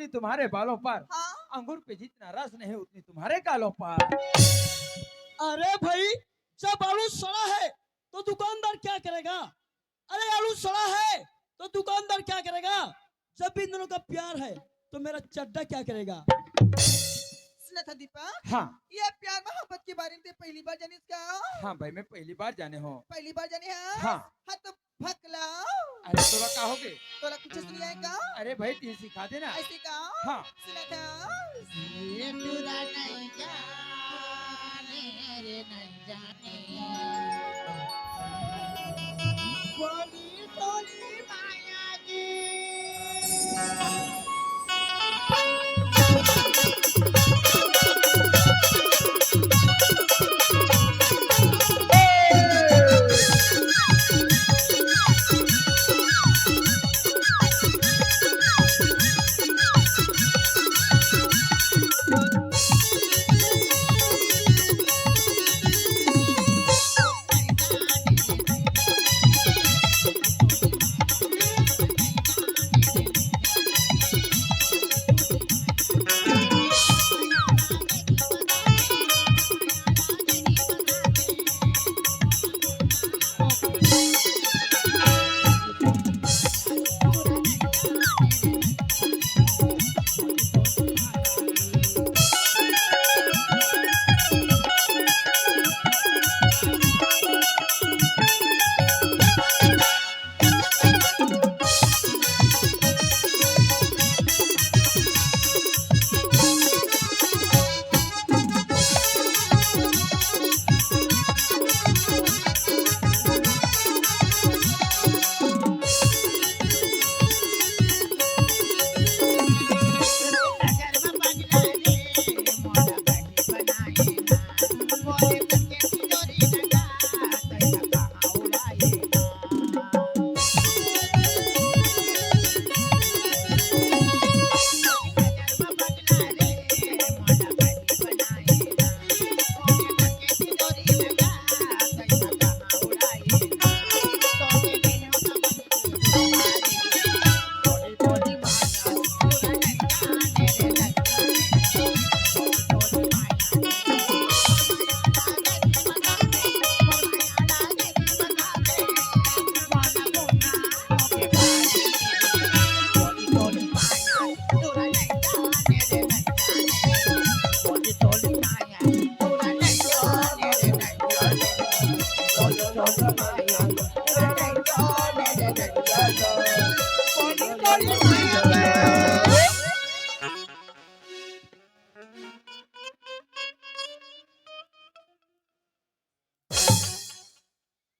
उतनी तुम्हारे बालों पर, हाँ। अंगूर पे जितना रस नहीं उतनी तुम्हारे गालों पर। अरे भाई, जब आलू सड़ा है तो दुकानदार क्या करेगा? अरे आलू सड़ा है तो दुकानदार क्या करेगा? जब इन दोनों का प्यार है तो मेरा चड्डा क्या करेगा? सुना था दीपक, हाँ ये प्यार मोहब्बत के बारे में ते पहली बार जाने इसका। हाँ भाई, मैं पहली बार जाने हो। पहली बार जाने हाँ। हाँ। हाँ तो भकला। अरे तोरा का होगे? तोला कुछ सुनिया है का? अरे भाई तीन सिखा देना। ऐसे का? हाँ। सुना था। ये तुरा नहीं जाने रे नहीं जाने बोली बोली माया जी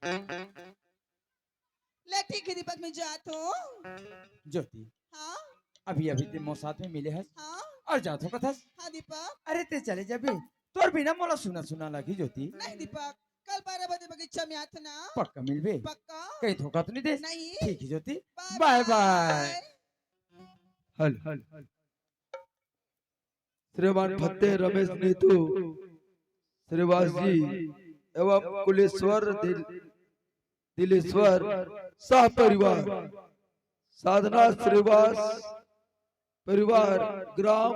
ले ठीक है दीपक, मैं जात हूँ। ज्योति, हाँ अभी अभी ते मो साथ में मिले हस हाँ। और जातो कथस। हाँ दीपक। अरे ते चले जाबे तोर बिना मोला सुना सुना लगी ज्योति। नहीं दीपक, कल 12 बजे बगीचा में आते ना। पक्का मिलबे? पक्का। कहीं धोखा तो नहीं दे? नहीं। ठीक है ज्योति, बाय बाय बाय। हल श्रीमान फतेह रमेश नीतू श्रीवास जी एवं कुलेश्वर दिलेश्वर सह परिवार साधना श्रीवास परिवार ग्राम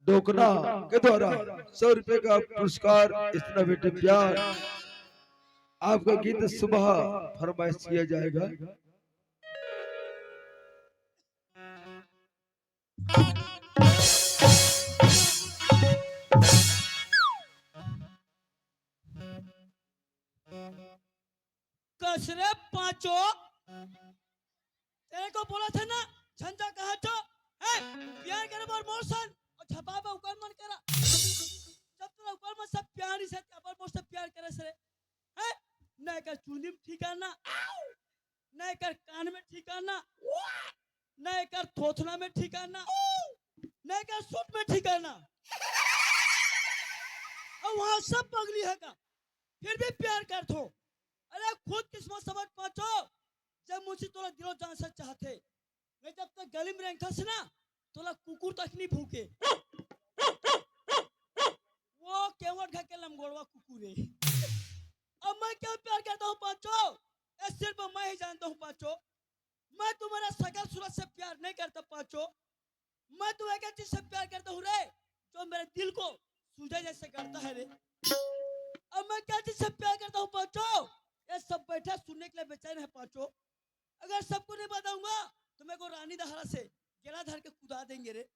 डोकना के द्वारा 100 रुपए का पुरस्कार इतना बेटे प्यार आपका गीत सुबह फरमाइश किया जाएगा। कसरे पांचों, तेरे को बोला था ना झंझा कहा तो है प्यार करे मोर मोरसन और छपाबा उकर मन करा। जब तू उकर मन सब प्यार ही से अपन मोर से प्यार करे सरे है न कर चुंदी में ठिकाना, न कर कान में ठिकाना, न कर थोथना में ठिकाना, न कर सूट में ठिकाना। और वहां सब पगली है का फिर भी प्यार कर थो। अरे खुद किस्मत समझ पाचो, जब मुझसे तोला दिलो जान से चाहते मैं जब तक गली में रहता से ना तोला कुकुर तक नहीं भूखे। वो केवट खा के लमगोड़वा कुकुर है। अब मैं क्या प्यार करता हूँ पाचो, सिर्फ मैं ही जानता हूँ पाचो। मैं तुम्हारा सकल सूरत से प्यार नहीं करता पाचो। मैं तो एक चीज से प्यार करता हूँ रे, जो मेरे दिल को सूझे जैसे करता है रे। अब मैं क्या चीज से प्यार करता हूँ पांचों, ये सब बैठे सुनने के लिए बेचैन है पांचों। अगर सबको नहीं बताऊंगा तो मेरे को रानी दहाड़ा से गेड़ा धर के कुदा देंगे रे।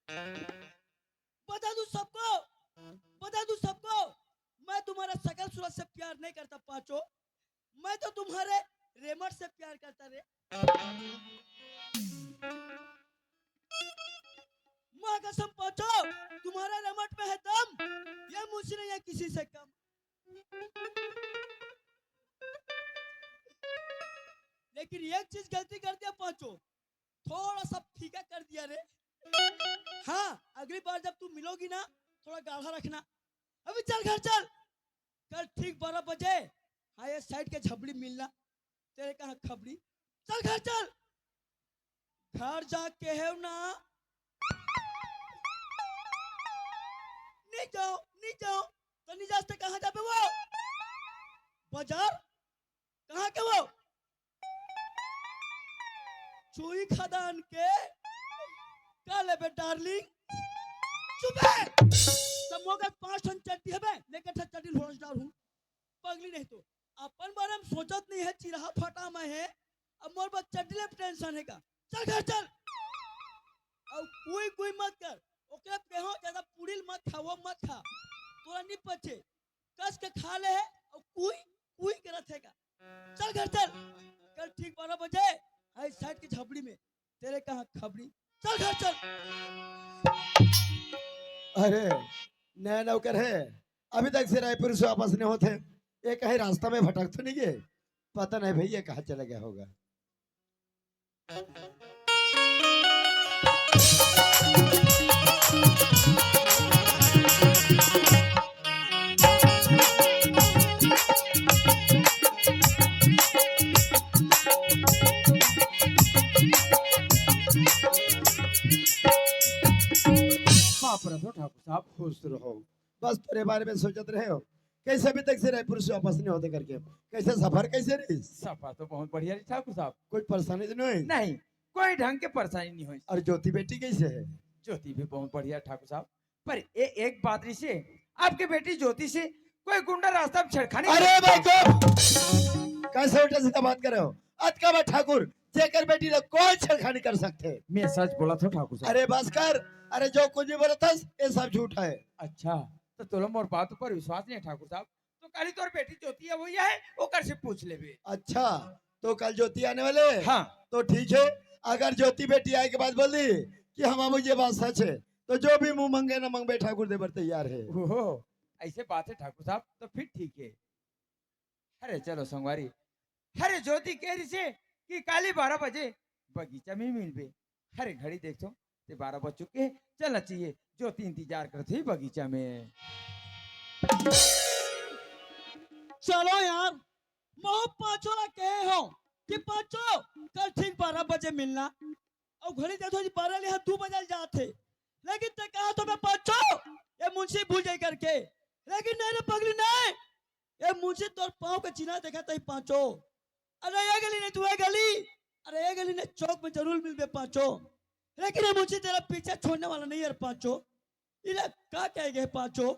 बता दूं सबको, बता दूं सबको, मैं तुम्हारा सकल सूरत से प्यार नहीं करता पांचों, मैं तो तुम्हारे रेमट से प्यार करता रे। माँ कसम पांचों, तुम्हारा रेमट में है दम, ये मुझसे नहीं है किसी से कम। लेकिन एक चीज गलती कर दिया पांचों, थोड़ा सा फीका कर दिया रे। हाँ, अगली बार जब तू मिलोगी ना थोड़ा गाढ़ा रखना। अभी चल घर चल, कल ठीक 12 बजे हाँ ये साइड के झबड़ी मिलना, तेरे कहाँ खबड़ी। चल घर चल, घर जाके है ना, नहीं जाओ नहीं जाओ तो नहीं जाते। कहाँ जाते वो बाजार, कहाँ के वो चुई खदान के काले बे डार्लिंग। चुप है, समोगा 5 टन चट्टी है बे, लेकर चट्टी ढोल डाल हूँ पगली। नहीं तो अपन बारे में सोचत नहीं है, चिरहा फटा में है, अब मोर बस चट्टी ले टेंशन है का। चल घर चल, और कोई कोई मत कर, ओकरा कहो ज्यादा पुड़िल मत खा, वो मत खा, तोरा नहीं पचे, कस के खा ले है और कोई कोई करत है का। चल घर चल, कल ठीक 12 बजे आई साइड की झबड़ी में, तेरे कहाँ खबड़ी। चल घर चल। अरे नया नौकर है, अभी तक से रायपुर से वापस नहीं होते, ये कहीं रास्ता में भटक तो नहीं गए? पता नहीं भाई ये कहाँ चला गया होगा। माफ रहो ठाकुर साहब। खुश रहो, बस तेरे बारे में सोचत रहे हो, कैसे अभी तक से रायपुर से वापस नहीं होते करके, कैसे सफर कैसे रही? सफा तो बहुत बढ़िया रही ठाकुर साहब। कोई परेशानी तो नहीं? नहीं, कोई ढंग के परेशानी नहीं हुई। और ज्योति बेटी कैसे है? ज्योति भी बहुत बढ़िया ठाकुर साहब, पर एक बात रही से, आपकी बेटी ज्योति से कोई गुंडा रास्ता में छेड़खानी। अरे भाई को कैसे उल्टा सीधा बात कर रहे हो? अतका बा ठाकुर जेकर बेटी लोग कोई छेड़खानी कर सकते। मैं सच बोला था ठाकुर साहब। अरे बस कर, अरे जो कुछ भी बोला था ये सब झूठा है। अच्छा, तो तुम और बात पर विश्वास नहीं है ठाकुर साहब, तो कल तोर बेटी ज्योति है वही है, ओकर से पूछ लेबे। अच्छा, तो कल ज्योति आने वाले? हाँ, तो ठीक है, अगर ज्योति बेटी आए के बाद बोल दी कि हम मुझे बात सच है, तो जो भी मुंह मंगे ना मंगे ठाकुर देवर तैयार है। ओहो, ऐसे बात है ठाकुर साहब, तो फिर ठीक है। अरे चलो संगवारी, अरे ज्योति कह रही से कि काली 12 बजे बगीचा में मिलबे। अरे घड़ी देखो ते 12 बज चुके हैं, चलना चाहिए। ज्योति इंतजार करती है बगीचा में। चलो यार, मैं पांचों ला कहे हो कि पांचों कल ठीक 12 बजे मिलना, और घड़ी देखो जी 12 ले 2 बजे जाते, लेकिन ते कहा तो मैं पांचों ये मुंशी भूल जाए करके, लेकिन नहीं रे पगली नहीं, ये मुंशी तोर पाँव का चिन्ह देखा था पांचों। अरे ये गली नहीं, तू ये गली, अरे ये गली ने चौक में जरूर मिल बे पांचों, लेकिन ये मुंशी तेरा पीछे छोड़ने वाला नहीं है पांचों। इन्हें क्या कहेंगे पांचों?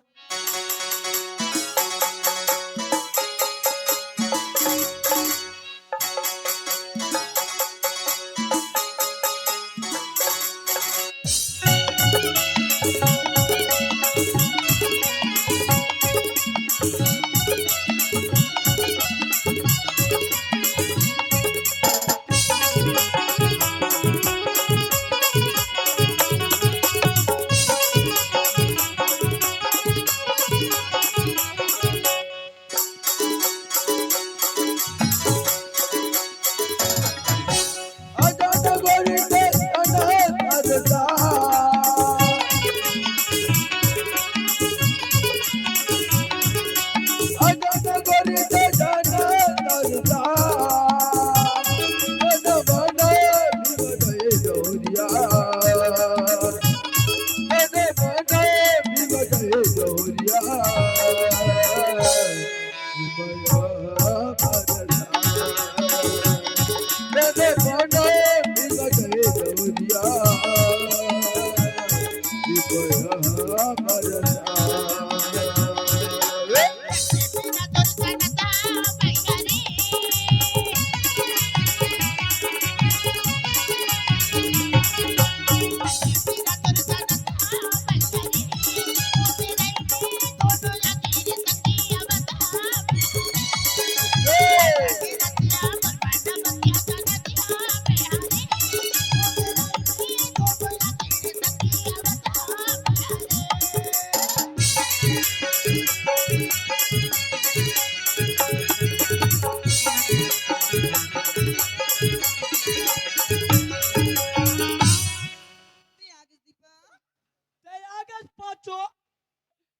पांचो,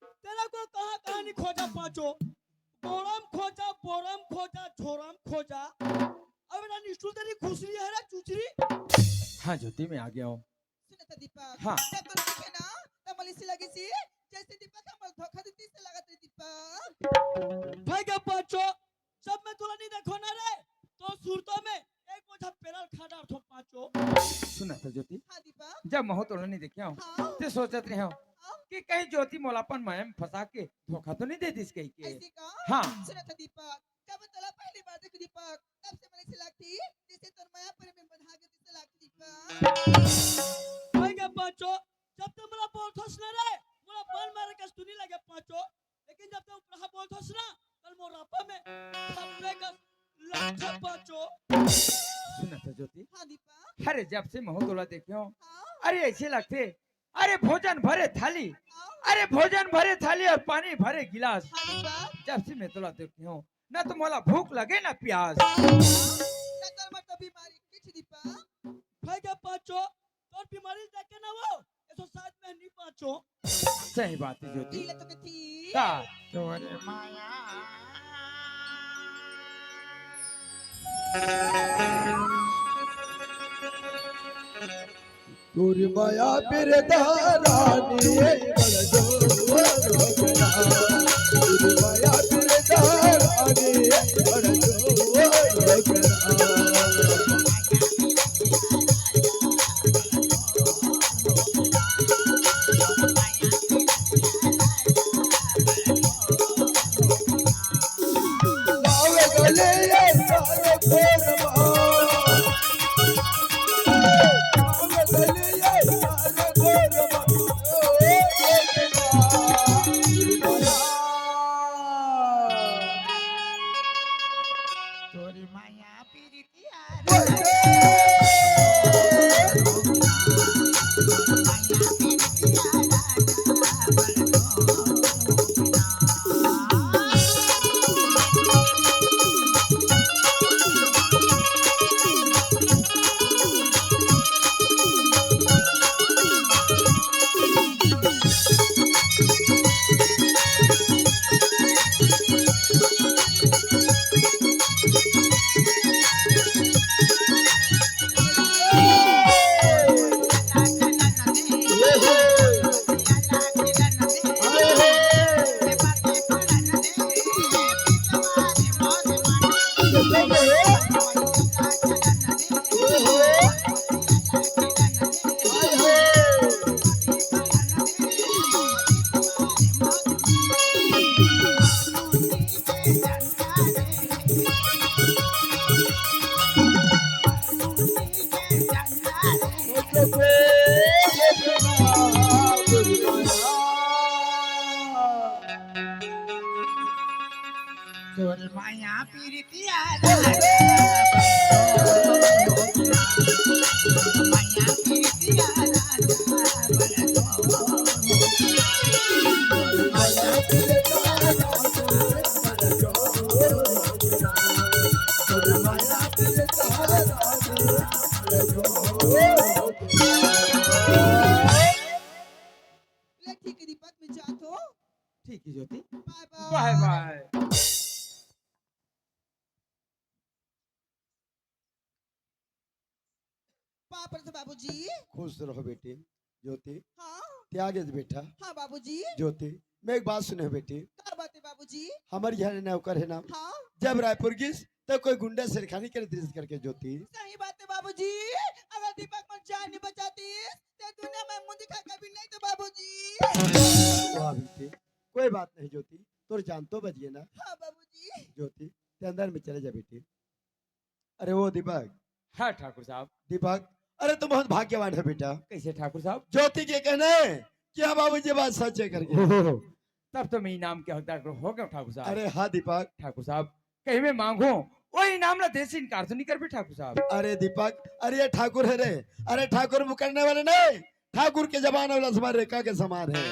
तेरा को कहाँ कहानी खोजा पांचो, बोरम खोजा, बोरम खोजा, झोरम खोजा, अब ना निष्ठुर तेरी खुसरी है रे चुचरी। हाँ ज्योति मैं आ गया हूँ। सुना था दीपक हाँ। जब तुम देखे ना तब मली सी लगी सी जैसे दीपक हमर धोखा देती से लगा थे दीपक। भाई का पांचो, जब मैं तुला नहीं देखो ना रे, तो सूरतों में एक बोझा पेरल खाड़ा उठो पांचो। सुना था ज्योति, हाँ दीपक। जब महो तोड़ नहीं देखा हूँ हाँ ते सोचत रहे हूँ कि कहीं ज्योति मोलापन माया में फंसा के धोखा तो नहीं दे दी कहीं के। ऐसी का हाँ सुना था दीपक जब तला पहली बार देखी दीपक तब से मली सी लगती जैसे तुम माया पर में बंधा के से लगती दीपक। भाई का पांचो, जब तक मला बोलथोस ना रे, मला बल मारे का सुनी लगे पांचो, लेकिन जब तक ऊपर बोलथोस ना, कल मोरापा में थप्पे का लच्छा पांचो। सुना था ज्योति, हाँ दीपक। अरे जब से महो तोला देखे हूँ हाँ अरे ऐसे लगते, अरे भोजन भरे थाली, हाँ अरे भोजन भरे थाली और पानी भरे गिलास। हाँ दीपक। जब से मैं तोला देखे हूँ ना तो मोला भूख लगे ना प्यास। सकर मत तो बीमारी किछ दीपक। भाई का पांचो, तोर बीमारी देखे ना वो, ऐसो साथ में नहीं पांचो। सही बात है ज्योति। ढीले तो के थी। का तोरे माया तोरी माया मेरे दारानी बड़ जोर होगना तोरी माया मेरे दारानी बड़ जोर होगना लावे गले ये सारे खोरमा लावे गले ये सारे खोरमा ओ होगना तोरे माया पीरितिया तोरे माया पीरितिया माया पीरितिया ले ठीक है दीपक मैं जात हो। ठीक है ज्योति, बाय बाय बाय। बाय। पापा तो बाबूजी। खुश रहो बेटी ज्योति हाँ त्यागे बेटा हाँ बाबूजी। ज्योति मैं एक बात सुने बेटी क्या बात है बाबूजी। हमारे यहाँ नौकर है नाम हाँ जब रायपुर गिस तो कोई गुंडा सिरखानी कर दृश्य करके ज्योति सही बात है बाबूजी। अगर दीपक पर जान नहीं बचाती तो दुनिया में मुंह दिखा कभी नहीं तो बाबूजी। वाह बेटी कोई बात नहीं ज्योति तोर जान तो बचिए ना हाँ बाबूजी। ज्योति ते अंदर में चले जा बेटी अरे वो दीपक हाँ ठाकुर साहब। दीपक अरे तुम बहुत भाग्यवान है बेटा कैसे ठाकुर साहब? ज्योति के कहने क्या बाबूजी बात सच है करके ओहो, तब तो मैं इनाम के हकदार हो गया ठाकुर साहब। अरे हाँ दीपक ठाकुर साहब कहीं मैं मांगू वो इनाम ला देसी इनकार तो नहीं कर भी ठाकुर साहब। अरे दीपक अरे ये ठाकुर है रे अरे ठाकुर मुकरने वाले नहीं ठाकुर के जबान और लक्ष्मण रेखा के समान है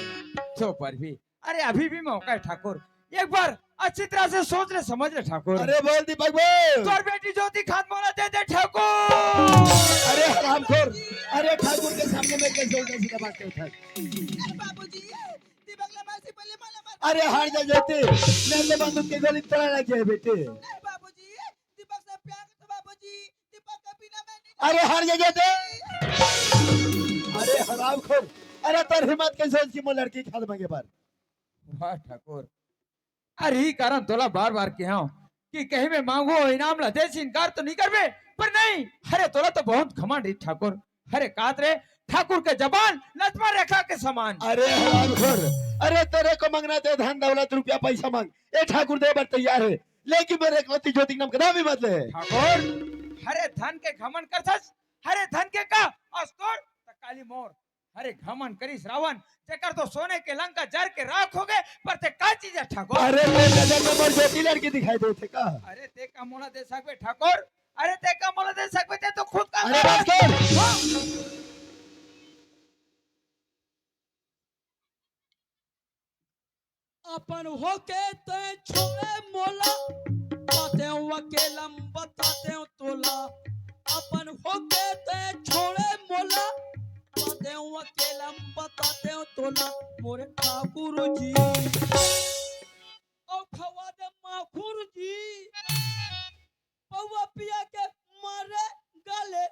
तो पर भी अरे अभी भी मौका है ठाकुर, एक बार अच्छी तरह से सोच ले समझ ले ठाकुर। अरे बोल दीपक बोल। तोर बेटी ज्योति खान बोला दे दे ठाकुर। अरे हरामखोर, अरे ठाकुर के सामने में कैसे उल्टा सीधा बात करता है? अरे बाबूजी दीपकला मासी पहिले मला मार अरे हार जा जाते, मेरे बंदूक की गोली चला लगी है बेटे। नहीं बाबूजी दीपक से प्यार करता बाबूजी दीपक का बिना मैं नहीं अरे हार जा जाते। अरे हरामखोर, अरे तेरी हिम्मत कैसे उसकी मो लड़की खाद मांगे पर? वाह ठाकुर, अरे ही कारण तोला बार बार कहा हूं कि कहीं मैं मांगो इनाम ला दे से इनकार तो नहीं करबे, पर नहीं। अरे तोला तो बहुत घमंड है ठाकुर। अरे कात रे ठाकुर के जबान लतमा रेखा के समान। अरे हरामखोर, अरे तेरे को मांगना थे धन दौलत रुपया पैसा मांग, ये ठाकुर दे बर तैयार है, लेकिन मेरे ज्योति ज्योति नाम का नाम ही मत ले। ठाकुर हरे धन के घमंड करथस, हरे धन के का अस्तोर त काली मोर। अरे घमंड करिस रावण, जेकर तो सोने के लंका जर के राख हो गए, पर ते का चीज है ठाकुर? अरे मेरे नजर में मोर ज्योति लड़की दिखाई देते का? अरे ते का मोला दे सकबे ठाकुर? अरे ते का मोला दे सकबे ते तो खुद का अरे बस कर। हाँ। अपन होके ते छोड़े मोला, बातें वकेलम बताते हो तोला। अपन होके ते छोड़े मोला, बातें वकेलम बताते हो तोला। मोरे ठाकुर जी और खवा दे माखुर जी, पौवा पिया के मारे गाले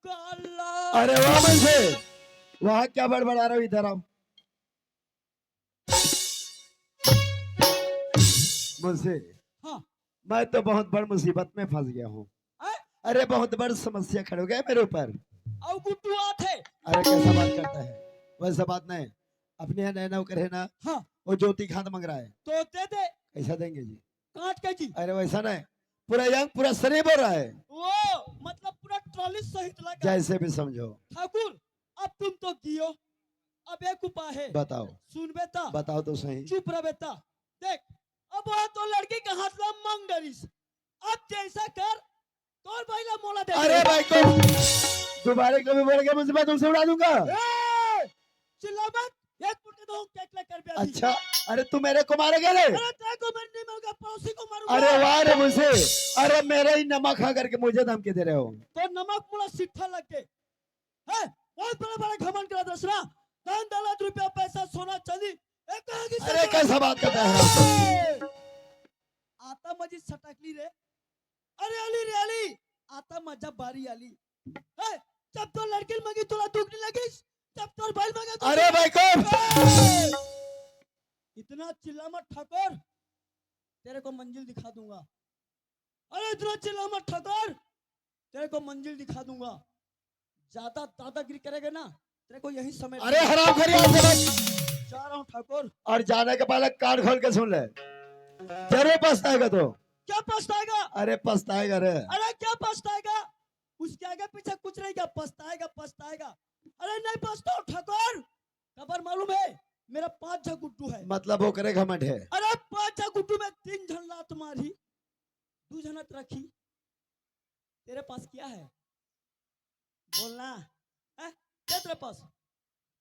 गाला। अरे वाह मन से, वहाँ क्या बड़बड़ा रहा हो इधर आओ। मुझसे हाँ मैं तो बहुत बड़ मुसीबत में फंस गया हूँ। हैं? अरे बहुत बड़ समस्या खड़ी हो गई मेरे ऊपर। और गुड्डू आते अरे कैसा बात करता है? वैसा बात नहीं, अपने यहाँ नया नौकर है ना, हाँ वो ज्योति खाद मांग रहा है। तो दे दे कैसा देंगे जी? काट के जी। अरे वैसा नहीं, पूरा यंग पूरा शरीर बोल रहा है, वो मतलब पूरा ट्रॉली सहित लगा। जैसे भी समझो। ठाकुर अब तुम तो गियो, अब एक उपाय है। बताओ सुन बेटा, बताओ तो सही। चुप रह बेटा। देख अब वह तो लड़की का हाथ में मांग डरिस, अब जैसा कर तोर भाई ला मोला दे। अरे भाई को दोबारा कभी बोल गया मुझे, मैं तुमसे उड़ा दूंगा। ए, चिल्ला मत, एक मुट्ठी दो केक ले कर ब्याह। अच्छा, अरे तू मेरे को मारेगा रे? अरे तेरे को मैं नहीं मारूंगा, पड़ोसी को मारूंगा। अरे वाह रे मुझसे, अरे मेरा ही नमक खा करके मुझे धमकी दे रहे हो। तो नमक मुड़ा सिट्ठा लग के है, बहुत बड़े बड़े घमंड करा दसरा, धन दौलत रुपया पैसा सोना चांदी एक कहेगी। अरे कैसा बात करता है? आता मजी सटकली रे, अरे अली रे अली, आता मजा बारी अली है। जब तो लड़की मांगी तोला दुगनी लगी, जब तो भाई मांगा तो अरे भाई को इतना चिल्ला मत ठाकुर, तेरे को मंजिल दिखा दूंगा। अरे इतना चिल्ला मत ठाकुर, तेरे को मंजिल दिखा दूंगा। ज्यादा दादागिरी करेगा ना, तेरे को यही समय। अरे हराम खरी जा रहा हूँ ठाकुर। और जाने के पहले कान खोल के सुन ले, जरूर पछताएगा तो। क्या पछताएगा? अरे पछताएगा रे। अरे क्या पछताएगा? उसके आगे पीछे कुछ नहीं, क्या पछताएगा पछताएगा। अरे नहीं पछताओ ठाकुर, खबर मालूम है मेरा 5 झा गुड्डू है। मतलब वो करे घमंड है। अरे 5 झा गुड्डू में 3 झन लात मारी, 2 झनत रखी। तेरे पास क्या है बोलना है? क्या तेरे पास,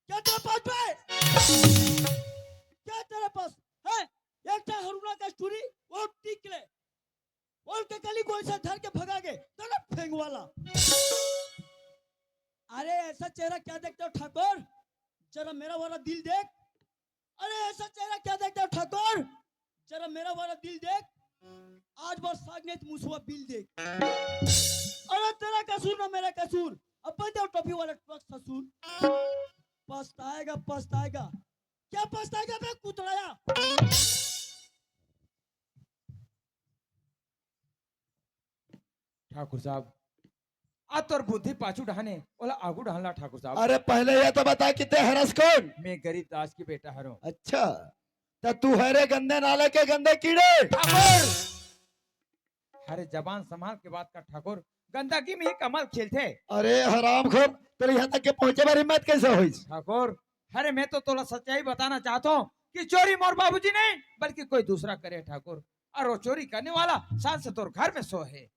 क्या तेरे पास बे? क्या तेरे पास है? एक हरुणा का स्टोरी वो टिक ले, बोल के कली कोई सा धर के भगा गए तेरा फेंग वाला। अरे ऐसा चेहरा क्या देखते हो ठाकुर, जरा मेरा वाला दिल देख। अरे ऐसा चेहरा क्या देखते हो ठाकुर, जरा मेरा वाला दिल देख। आज बार सागनेत मुसवा बिल देख। अरे तेरा कसूर ना मेरा कसूर, अब बन जाओ टोपी वाला ट्रक ससुर। पछताएगा पछताएगा, क्या पछताएगा बे कुतराया। ठाकुर साहब आ तोर बुद्धि पाछू ढहाने ओला आगू ढहला ठाकुर साहब। अरे पहले ये तो बता कि ते हरस कौन? मैं गरीब दास की बेटा हरो। अच्छा, तो तू है रे गंदे नाले के गंदे कीड़े। ठाकुर अरे जबान संभाल के बात कर ठाकुर, गंदगी में ही कमल खिलते। अरे हराम खोर, तेरे यहाँ तक के पहुंचे बार हिम्मत कैसे हुई? ठाकुर अरे मैं तो तोला सच्चाई बताना चाहता हूँ कि चोरी मोर बाबूजी नहीं बल्कि कोई दूसरा करे ठाकुर, और वो चोरी करने वाला सांस से तोर घर में सो है।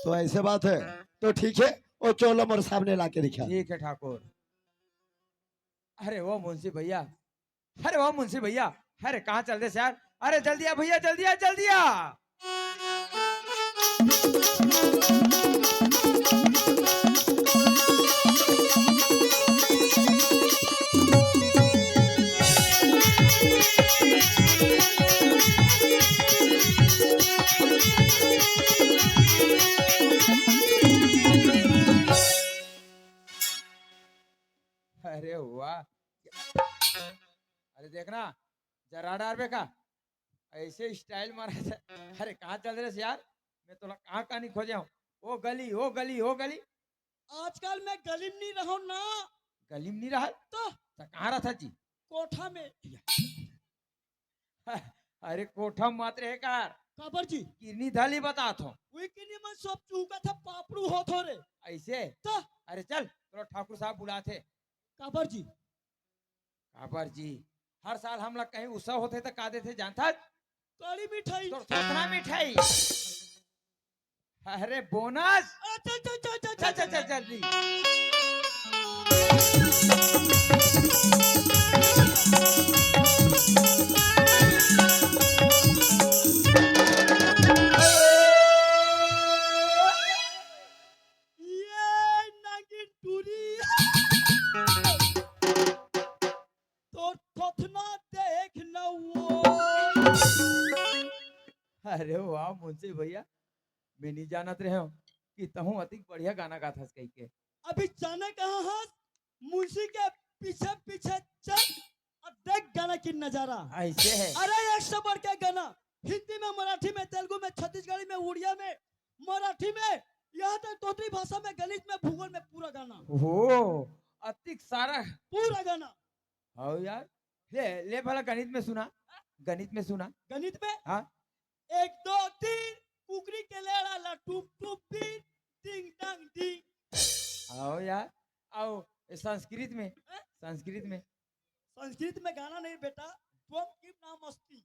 तो ऐसे बात है तो ठीक है, वो चोलो मोर सामने लाके दिखा। ठीक है ठाकुर। अरे वो मुंशी भैया, अरे वो मुंशी भैया, अरे कहाँ चल दे यार, अरे जल्दी आ भैया, जल्दी आ, जल्दी आ। अरे वाह, अरे देखना जरा डार बे का ऐसे स्टाइल मारा था। अरे कहाँ चल रहे यार, मैं तो कहाँ कहानी खोजे हूँ। ओ गली, ओ गली, ओ गली। आजकल मैं गली में नहीं रहूं ना, गली में नहीं रहा तो तो कहाँ रहा था जी? कोठा में। अरे कोठा में मात्र है कार काबर जी किरनी धाली बता थो वीकिनी में सब चूका था पापड़ू हो थोरे ऐसे। तो अरे चल तो ठाकुर साहब बुलाते। काबर जी काबर जी, हर साल हम लोग कहीं उत्सव होते तो का देते जानता? कड़ी मिठाई। तो कितना मिठाई। अरे बोनस। अच्छा अच्छा अच्छा चल चल चल जल्दी। ये नागिन टूरी तो थोथना देख न वो। अरे वाह मुझसे भैया, मैं नहीं जानत रहे हो कि तहु अति बढ़िया गाना गाता है कहीं के। अभी जाने कहाँ है मुंशी के पीछे पीछे चल और देख गाना की नजारा। ऐसे है। अरे एक से बढ़ के गाना, हिंदी में, मराठी में, तेलुगु में, छत्तीसगढ़ी में, उड़िया में, मराठी में, यहाँ तक तोतरी भाषा में, गणित में, भूगोल में, पूरा गाना, हो अति सारा। पूरा गाना। हो यार, ले भला गणित में सुना, गणित में सुना। गणित में हाँ 1 2 3 कुकरी के लेड़ा ला टूप टूप टिंग टिंग टांग टिंग। आओ यार, आओ संस्कृत में, संस्कृत में संस्कृत में गाना नहीं बेटा, तुम की नाम मस्ती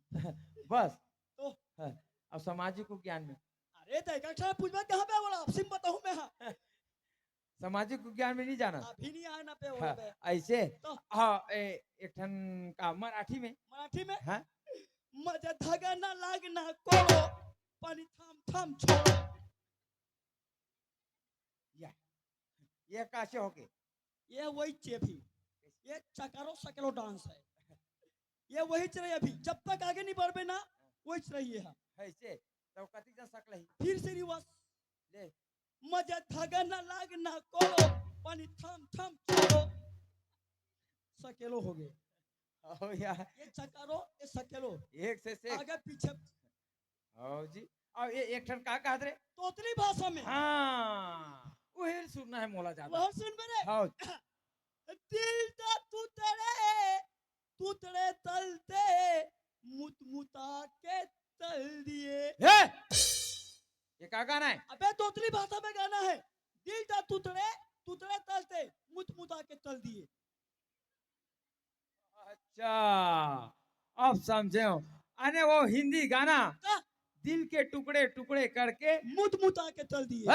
बस। तो हाँ, अब सामाजिक ज्ञान में, अरे तो एक अक्षर पूछबा कहाँ पे बोला, अब सिम बताऊं मैं। हाँ सामाजिक ज्ञान में नहीं जाना। अभी नहीं आया ना पे हाँ, बोले ऐसे तो हाँ एक ठन का मराठी में। मराठी में हाँ मजा धागा ना लागना कोलो पानी थाम थाम छोड़ो। ये कैसे हो गए? ये वही चेभी, ये चकारो सकेलो डांस है, ये वही चल रही है अभी, जब तक आगे नहीं बढ़ ना वही चल रही है। ऐसे तो कति जन सकल ही फिर से रिवर्स ले। मजा धागा ना लागना कोलो पानी थाम थाम छोड़ो। सकेलो हो गए, ओ यार, ये चकारो ये सकेलो, एक से आगे पीछे। ओ जी, और ये एक ठन का कहत रे? तोतली भाषा में हाँ वही सुनना है मोला ज्यादा। वह सुन मेरे हाँ दिल दा तू तड़े तलते मुत मुता के तल दिए। ये का गाना है? अबे तोतली भाषा में गाना है, दिल दा तू तड़े तलते मुत मुता के तल दिए। अच्छा अब समझे हो। अरे वो हिंदी गाना, हाँ। दिल के टुकड़े टुकड़े करके मुत मुता के तल दिए।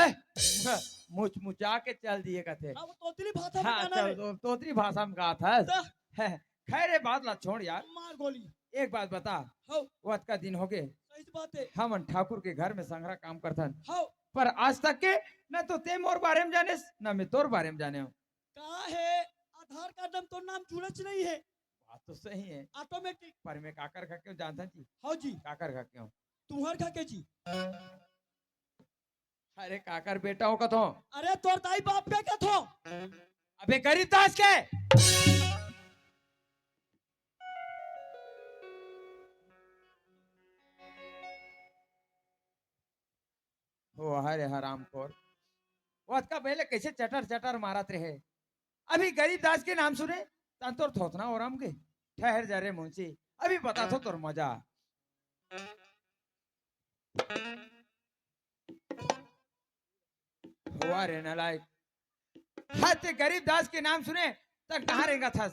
मुच मुचा के चल दिए कहते। हाँ, वो तोतली भाषा में हाँ गाना चल, है। तोतरी भाषा में गाता है। तो खैर ये बात ला छोड़ यार, मार गोली। एक बात बता। हाँ वत का दिन हो गए, सही बात है। हम ठाकुर के घर में संग्रह काम करथन, हाँ पर आज तक के न तो ते मोर बारे में जाने न मैं तोर बारे में जाने हूँ। कहा है आधार कार्ड में तो नाम जुड़च नहीं है, बात तो सही है, ऑटोमेटिक। पर मैं काकर खा क्यों जानता जी? हाँ जी काकर खा क्यों? तुम्हार खा के जी। अरे काकर बेटा हो कथो? अरे तोर दाई बाप के क्या थो? अबे गरीब दास के। ओ हरे हराम खोर, वत का पहले कैसे चटर चटर मारत रहे, अभी गरीब दास के नाम सुने तंतोर थोथना और हम के। ठहर जा रे मुंशी, अभी बता तो तोर मजा। हुआ रे नालायक, हाथ गरीब दास के नाम सुने तक कहाँ रहेगा था?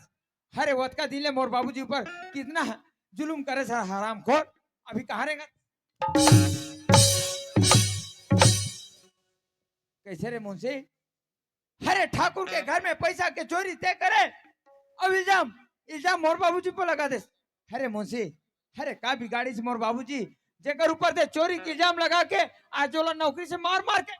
हरे वत का दिले मोर बाबूजी ऊपर कितना जुलुम करे सर हराम खोर, अभी कहाँ रहेगा? कैसे रे मुंशी? हरे ठाकुर के घर में पैसा के चोरी तय करे, अब इल्जाम इल्जाम मोर बाबूजी पर लगा दे। हरे मुंशी अरे का बिगाड़ी से मोर बाबूजी जेकर ऊपर दे चोरी के इल्जाम लगा के आज वाला नौकरी से मार मार के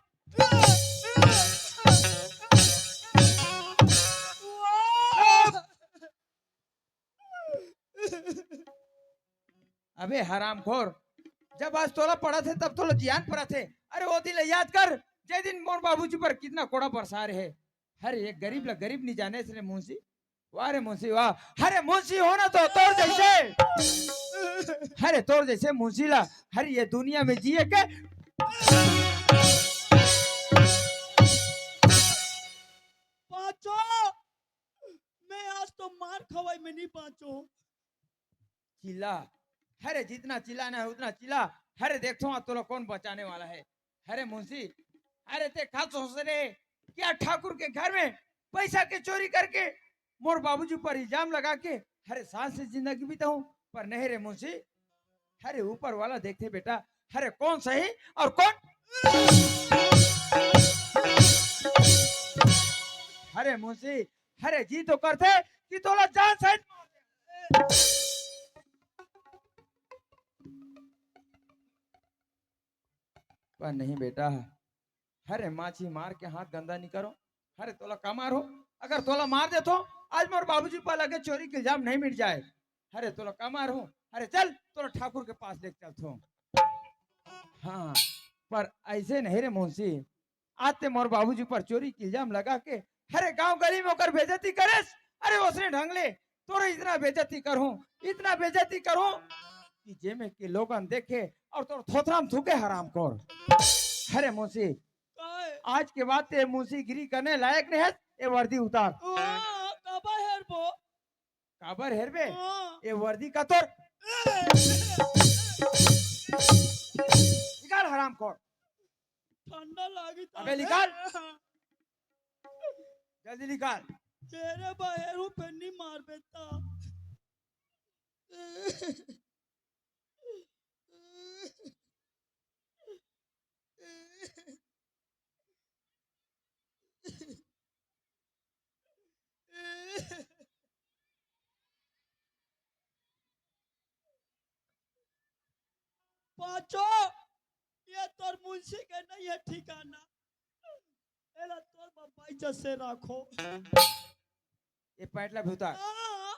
अबे हरामखोर जब आज तोला पड़ा थे तब तोला जियान पड़ा थे। अरे वो दिन याद कर जे दिन मोर बाबूजी पर कितना कोड़ा बरसा रहे। अरे एक गरीब ला गरीब नहीं जाने इसने मुंशी वाह रे मुंशी वाह। अरे मुंशी होना तो तोर जैसे अरे तोर जैसे मुंशी ला हर ये दुनिया में जिए के पांचो मैं आज तो मार खवाई में नहीं पांचो। चिल्ला। अरे जितना चिल्लाना है उतना चिल्ला। अरे देखो तो लो कौन बचाने वाला है। अरे मुंशी अरे ते खा सोच रहे क्या ठाकुर के घर में पैसा के चोरी करके मोर बाबूजी पर इल्जाम लगा के अरे सांस से जिंदगी बिताऊं पर नहीं रे मुंशी। अरे ऊपर वाला देखते बेटा अरे कौन सही और कौन अरे मुंशी अरे जी तो करते कि तोला जान सही पर नहीं बेटा। अरे माछी मार के हाथ गंदा नहीं करो। अरे तोला का मारो अगर तोला मार दे तो आज मोर बाबूजी पर लगे चोरी के इल्जाम नहीं मिट जाए। अरे तोला का मारो। अरे चल तोला ठाकुर के पास लेके चल थो। हाँ पर ऐसे नहीं रे मुंशी आते मोर बाबूजी पर चोरी के इल्जाम लगा के अरे गांव गली में होकर बेइज्जती करेस। अरे उसने ढंग ले तोरे इतना बेइज्जती करूं कि जे में के लोगन देखे और तोर थोथराम थूके हरामखोर। अरे मुंशी आज के बाद ते मुंशी गिरी करने लायक नहीं है। ये वर्दी उतार। काबा हेर बो काबर हेरबे ये वर्दी का तोर निकाल हरामखोर। ठंडा लागी अबे निकाल जल्दी निकाल। तेरे बाहेरू पेन्नी मार बेटा। पांचो ये तोर मुंशी के नहीं है ठिकाना। एला तोर बाबा इज्जत से रखो। ये पैटला भी उतार हाँ,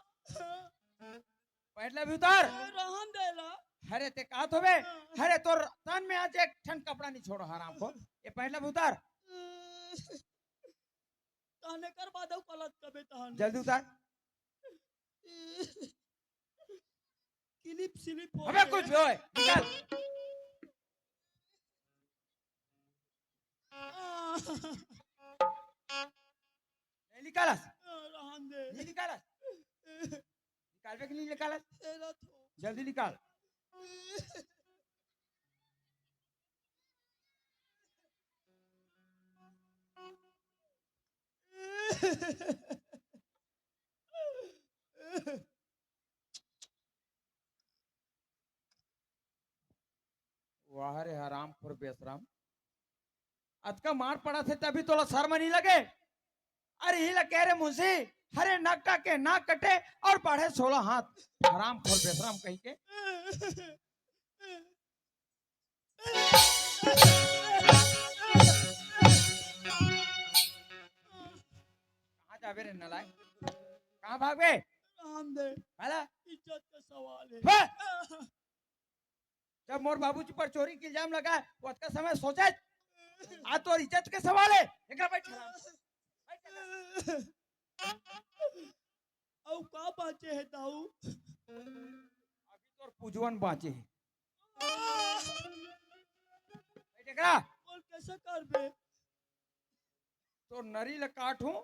पैटला भी उतार। रहन देला। अरे ते का तो बे अरे तोर तन में आज एक ठन कपड़ा नहीं छोड़ो हरामखोर। ये पैटला भी उतार कहने कर बादव गलत कबे तहन जल्दी उतार। क्लिप स्लिप हो अबे कुछ भी होए निकाल। नहीं निकालस रहन दे नहीं निकालस निकालबे के नहीं निकालस तेरा तो जल्दी निकाल। वाह रे हरामखोर बेशरम अत का मार पड़ा थे तभी तोला शर्म नहीं लगे। अरे ही कह रहे मुंशी हरे नाक के नाक कटे और बढ़े 16 हाथ हरामखोर बेशरम कहीं के। कहाँ जाबे रे नलायक कहाँ भागे रहन दे भला इज्जत का सवाल है। हाँ? जब मोर बाबूजी पर चोरी के इल्जाम लगा वो का समय सोचा आज तो इज्जत के सवाल है। एकरा बैठ औ का बाचे है ताऊ अभी तो पूजवन बाचे है। बैठ एकरा बोल कैसे करबे। तो नरी ल काटूं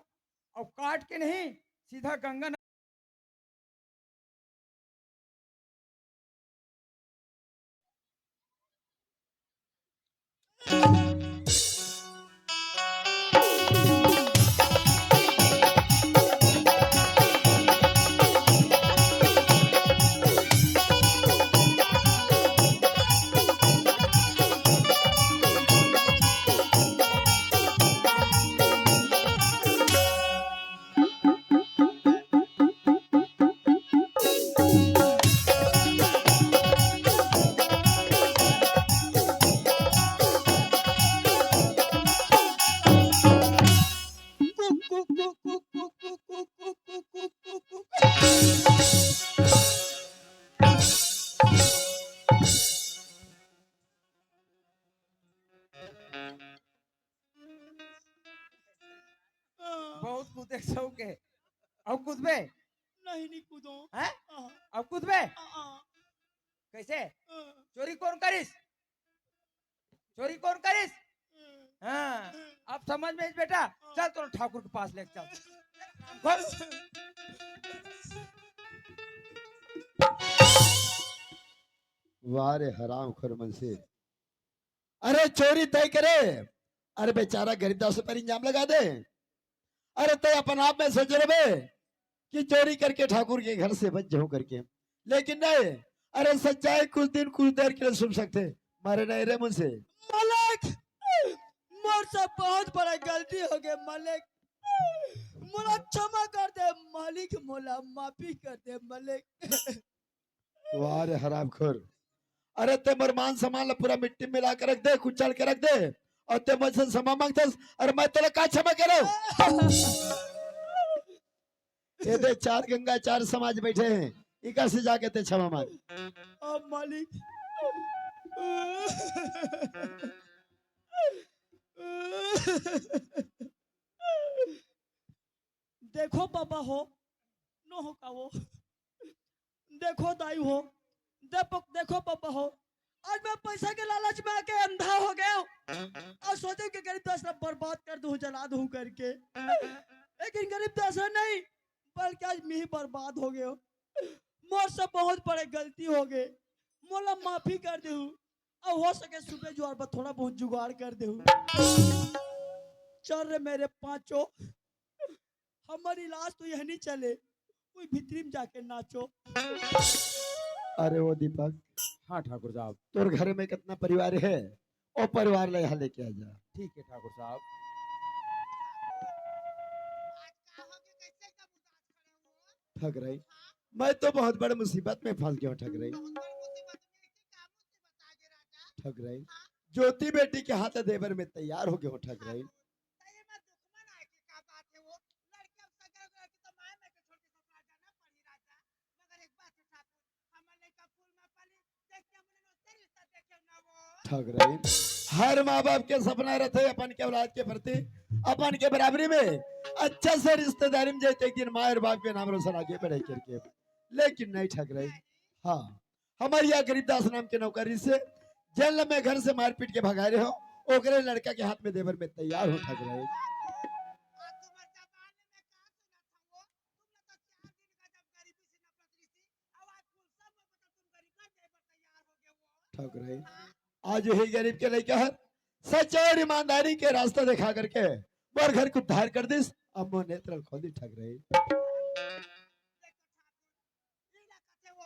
और काट के नहीं सीधा गंगा कूदो हैं? आ, अब कूदबे आ, आ, कैसे? आ, चोरी कौन करिस? चोरी कौन करिस? आ, हाँ, अब समझ में आई बेटा। चल तो ठाकुर के पास लेके चल। खोल। वाह रे हराम खोर मुंशी। अरे चोरी तय करे, अरे बेचारा गरीबदास पर इंजाम लगा दे। अरे तय अपन आप में सोच रहे बे कि चोरी करके ठाकुर के घर से बच जाऊं करके, लेकिन नहीं। अरे सच्चाई कुछ दिन कुछ देर के लिए सुन सकते, मारे नहीं रे मुझसे। मालिक मोर से बहुत बड़ा गलती हो गई मालिक, मोला क्षमा कर दे मालिक, मोला माफी कर दे मालिक। वाह रे हराम खोर। अरे ते मोर मान सम्मान ला पूरा मिट्टी में मिला के रख दे, कुचल के रख दे, और ते मुझसे क्षमा मांगते। अरे मैं तेरे का क्षमा करूं? ये दे चार गंगा चार समाज बैठे हैं, इका से जाके ते क्षमा मांग। अब मालिक देखो पापा हो नो हो का वो, देखो दाई हो, देखो पापा हो, आज मैं पैसा के लालच में आके अंधा हो गया हूँ और सोचू कि गरीब दास बर्बाद कर दूं, जला दूं करके, लेकिन गरीब दास नहीं, बल्कि आज मैं ही बर्बाद हो गया हूँ। मोर से बहुत बड़े गलती हो गए, मोला माफी कर दे, और हो सके सुबह जो और थोड़ा बहुत जुगाड़ कर दे। चल रे मेरे पांचों, हमारी इलाज तो यह नहीं चले, कोई भीतरी में जाके नाचो। अरे वो दीपक, हाँ ठाकुर साहब। तोर घर में कितना परिवार है, ओ परिवार ले यहाँ लेके आ जा। ठीक है ठाकुर साहब। आज का हो गया, कैसे एकदम उदास खड़े हो? ठग रही, मैं तो बहुत बड़े मुसीबत में फंस गया हूँ। ठग रही, बहुत बड़ी मुसीबत में, ऐसी क्या मुसीबत आ गई राजा? ठग रही, ज्योति बेटी के हाथ देवर में तैयार हो गए हो। ठग रही, सही में दुश्मन आए की क्या बात है वो? लड़की अब सगर लड़की तो माए में के छोड़ के ससुराल जाना पड़ी राजा। मगर एक बात है ठाकुर, हमर लड़का फूल में पली, देख के हमने नो तेरी रिश्ता देखे ना वो। ठग रही। हर माँ बाप के सपना रहते हैं अपन के औलाद के प्रति, अपन के बराबरी में अच्छा से रिश्तेदारी में जाते, एक दिन माँ और बाप के नाम रोशन आगे बढ़े करके, लेकिन नहीं। ठग रही, हाँ, हमारे यहाँ गरीबदास नाम के नौकरी से जेल में घर से मारपीट के भगा रहे हो, ओकरे लड़का के हाथ में देवर में तैयार हो। ठग रही, आज तुम्हारे जबान में क्या सुना था वो? तुमने तो 4 दिन का जब गरीबी से नफरत रही थी, अब आज फूल सब में बता तुम गरीब का देवर तैयार हो गए वो। ठग रही। आज वही गरीब के लेकर हर सच और ईमानदारी के रास्ता दिखा करके और घर को उद्धार कर दिस, अब वो नेत्र खोल दी। ठग रही, देखो ठाकुर, लीला कथे वो,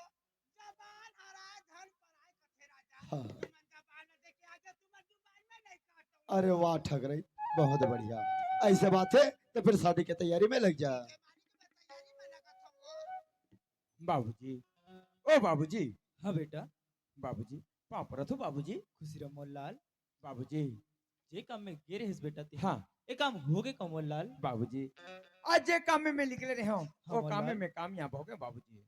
जबान हराए धन पराए कथे राजा। हाँ। तुमन जबान न देखे आगे तुम्हारे जुबान में नहीं काटो। अरे वाह ठग रही, बहुत बढ़िया। ऐसे बात है तो फिर शादी की तैयारी में लग जा। तैयारी में लगा था वो। बाबूजी, ओ बाबूजी, हाँ बेटा, बाबूजी, पाँव पर रखो बाबूजी। खुशी रहो मोहनलाल, बाबूजी, जे काम में गे रहे बेटा ते, हाँ ये काम हो गए कमललाल। बाबूजी, आज जे काम में निकले रहे हो, वो हाँ, काम बोल में कामयाब हो गए बाबूजी।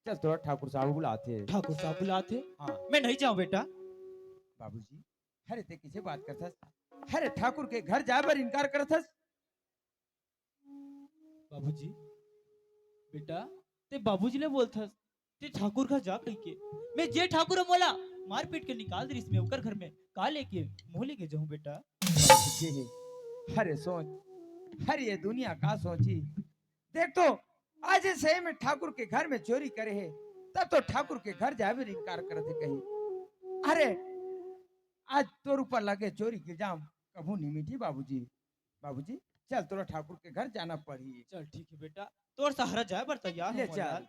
चल थोड़ा ठाकुर साहब बुलाते हैं। ठाकुर साहब बुलाते, हाँ मैं नहीं जाऊं बेटा। बाबूजी, हरे ते किसे बात करथस? हरे ठाकुर के घर जाए पर इनकार करथस? बाबूजी, बेटा ते बाबूजी ने बोलथस ते ठाकुर का जा कह के, मैं जे ठाकुर मोला मार पीट के निकाल दे इसमें ओकर घर में का लेके मोह लेके जाऊं बेटा। बाबूजी, हरे सोच, हर ये दुनिया का सोची। देख तो आज ये सही में ठाकुर के घर में चोरी करे है, तब तो ठाकुर के घर जाए भी इनकार करते कहीं। अरे आज तोर ऊपर लगे चोरी के जाम कभू नहीं मिटी बाबूजी। बाबूजी चल तोरा ठाकुर के घर जाना पड़ी। चल ठीक है बेटा, तोर सहारा जाए बर तैयार ले हूं चल। मोहनलाल।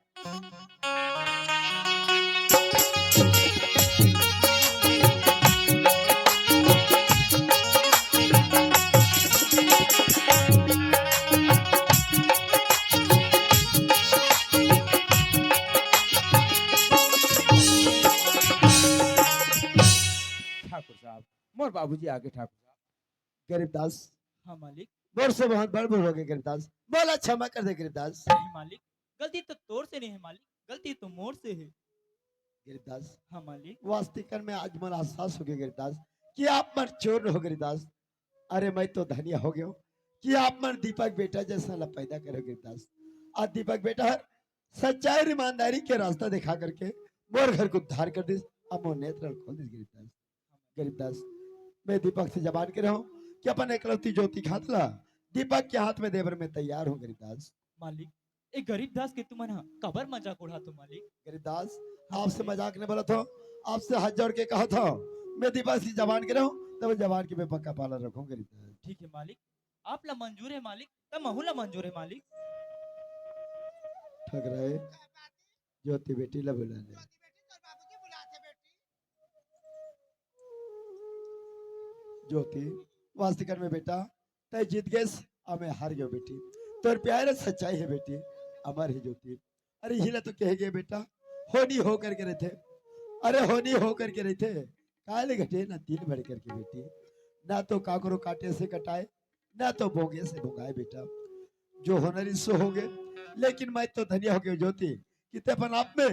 ठाकुर साहब, मोर बाबूजी आगे। ठाकुर साहब, गरीबदास, हाँ मालिक, मोर से बहुत बड़ भूल हो गई गरीबदास, बोला क्षमा कर दे गरीबदास। नहीं मालिक, गलती तो तोर से नहीं है मालिक, गलती तो मोर से है। गरीबदास, हाँ मालिक, वास्तविकन में आज मन एहसास हो गया गरीबदास कि आप मन चोर हो गरीबदास। अरे मैं तो धनिया हो गया हूँ कि आप मन दीपक बेटा जैसा ला पैदा करो गरीबदास। आज दीपक बेटा सच्चाई और ईमानदारी के रास्ता दिखा करके मोर घर को उद्धार कर दे। अब मोर नेत्र खोल दे गरीबदास। गरीबदास मैं दीपक से जबान के रहूं कि अपन एकलौती ज्योति खातला दीपक के हाथ में देवर में तैयार हूं। गरीबदास मालिक एक गरीब दास के तुमन हा कबर मजाक उड़ा तो मालिक। गरीबदास आपसे मजाक नहीं बोला था, आपसे हाथ जोड़ के कहा था मैं दीपक से जबान के रहूं तब जबान के मैं पक्का पालन रखूं। गरीबदास ठीक है मालिक, आप ला मंजूर है मालिक, तब महू ला मंजूर है मालिक। ठग रहे क्या बात है? ज्योति बेटी ला बुला ले। ज्योति बेटी तोर बाबूजी बुलाते बेटी। ज्योति वास्तविक में बेटा तय जीत गए और मैं हार गयो बेटी। तोर प्यार सच्चाई है बेटी, अमर है ज्योति। अरे हिले तो कह गए बेटा होनी हो करके रहे थे, अरे होनी हो करके रहे थे काले घटे ना तीन भर करके बेटी, ना तो काकरो काटे से कटाए ना तो बोगे से भोगाए बेटा। जो होनर सो हो गए, लेकिन मैं तो धन्य हो गया ज्योति कि ते अपन आप में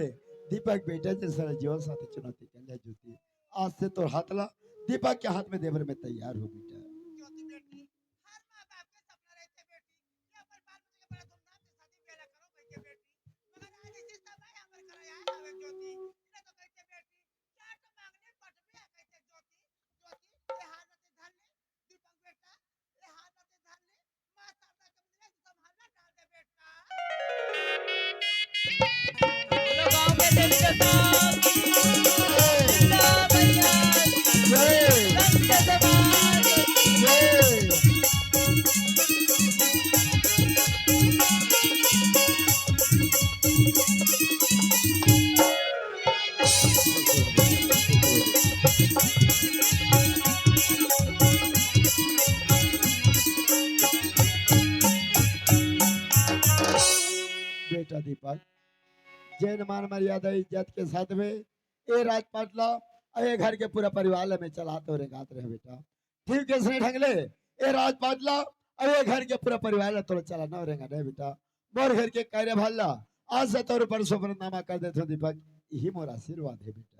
दीपक बेटा जैसा जीवन साथी चुनौती कर लिया ज्योति। आज से तो हाथला दीपक के हाथ में देवर में तैयार हो बेटा। ज्योति बेटी हर माँ बाप के सपना रहते बेटी कि अपन बाल बच्चे के बड़ा धूमधाम से शादी ब्याह करो कह के बेटी, मगर आज इसी समय हमर कराया हवे ज्योति। इने तो कहते बेटी चाट मांगने पटबे कहते ज्योति। ज्योति ये हाथ में धर ले दीपक बेटा, ये हाथ में धर ले मां शारदा के मुंह में संभालना डाल दे बेटा। बोलो गांव के देवी देवता जिंदा भैया संत समाज। बेटा दीपक जैन मान मर्यादा इज्जत के साथ में ये राजपाट ला और ये घर के पूरा परिवार ला में चलाते हो गात रहे बेटा। ठीक है सही ढंग ले ये राजपाट ला और ये घर के पूरा परिवार ला तोड़ चलाना हो रहेगा नहीं बेटा। मोर घर के कार्य भाल ला आज से तौर पर सोपरनामा कर देते हो दीपक, यही मोर आशीर्वाद है बेटा।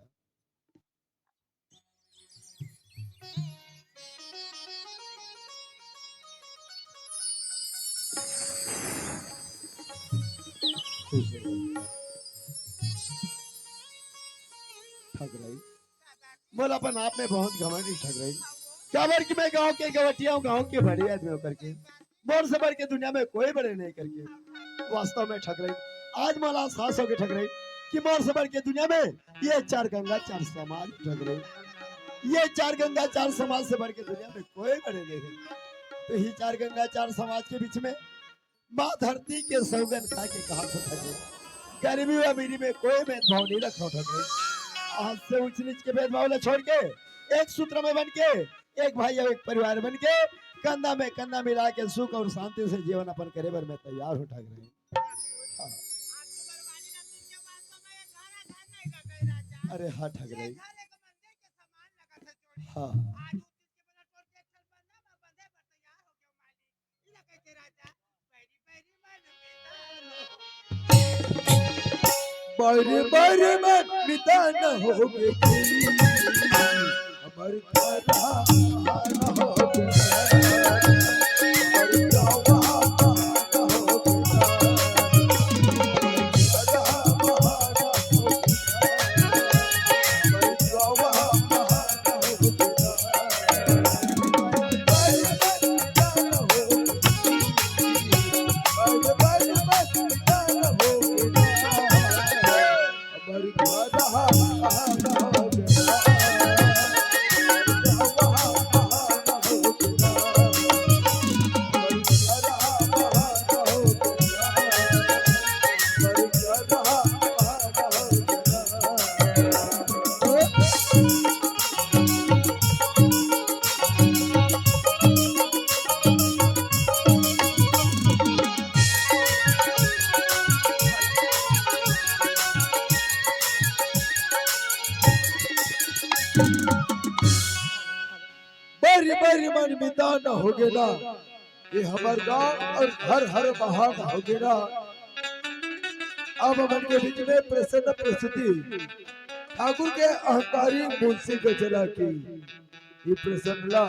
ठग रही बोल अपन आप में बहुत घमंडी ठग रही क्या बर कि मैं गांव के गवटिया हूँ, गांव के बड़े आदमी होकर के मोर से बढ़ के दुनिया में कोई बड़े नहीं करके वास्तव में ठग रही। आज मला सास होके ठग रही कि मोर से बढ़ के दुनिया में ये चार गंगा चार समाज ठग रही। ये चार गंगा चार समाज से बढ़ के दुनिया में कोई बड़े नहीं है। तो ही चार गंगा चार समाज के बीच में माँ धरती के सौगन खा के कहा तो ठगे, गरीबी व अमीरी में कोई भेदभाव नहीं रखा ठगे। आज से ऊंच नीच के भेदभाव न छोड़ के एक सूत्र में बन के एक भाई और एक परिवार बन के कंधा में कंधा मिला के सुख और शांति से जीवन अपन करे बर में तैयार हो ठग रहे। हाँ। अरे हाँ ठग रही। हाँ बारे बारे में निदान हो गई हमारे बारी बारी मन मितान हो गए ना ये हमार गांव और हर हर महान हो गए ना। अब मन के बीच में प्रसन्न प्रस्तुति ठाकुर के अहंकारी मुंशी गजला की ये प्रसन्न ला